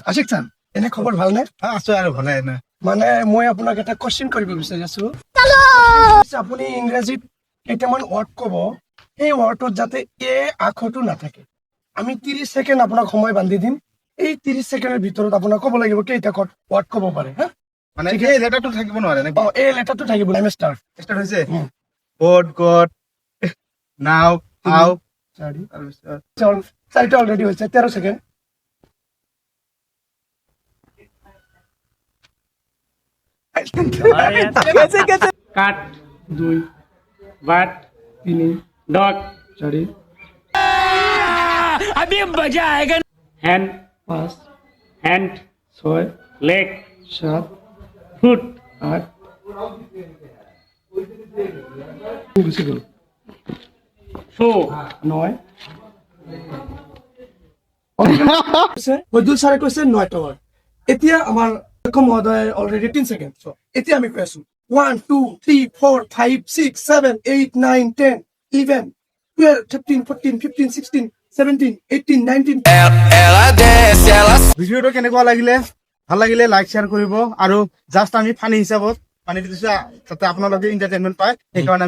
Ashiq sir এনে খবৰ ভালনে? আছো আৰু ভালে এনে। মানে মই আপোনাক এটা কোৱেশ্চন কৰিব বিচাৰি আছো। আপুনি ইংৰাজীত কেইটামান ৱৰ্ড ক'ব, সেই ৱৰ্ডত যাতে এ আখৰটো নাথাকে। আমি 30 ছেকেণ্ড আপোনাক সময় বান্ধি দিম। এই 30 ছেকেণ্ডৰ ভিতৰত আপোনাক ক'ব লাগিব কেইটা ৱৰ্ড ক'ব পাৰে। হা, মানে এই লেটাৰটো থাকিব নোৱাৰে নেকি? এই লেটাৰটো থাকিব। আমি ষ্টাৰ্ট হৈছে গড গড নাও আও চাৰিটা অলৰেডি হৈছে। 13 ছেকেণ্ড। কাট 2 বাট 3 ডগ 4 अभी मजा आएगा hand 5 hand 6 leg 7 foot 8 show 9 বৈদ্যুৎ ছাৰে কৈছে 9টা ৱৰ্ড। এতিয়া আমাৰ মহোদয় অলৰেডি 3 ছেকেণ্ড। এতিয়া আমি কৈ আছো 1 2 3 4 5 6 7 8 9 10 11 12 13 14 15 16 17 18 19 ভিডিঅ'টো কেনেকুৱা লাগিলে? ভাল লাগিলে লাইক শ্বেয়াৰ কৰিব আৰু জাষ্ট আমি ফানি হিচাপত পানী দিছো যাতে আপোনালোকে এণ্টাৰটেইনমেণ্ট পায়, সেইকাৰণে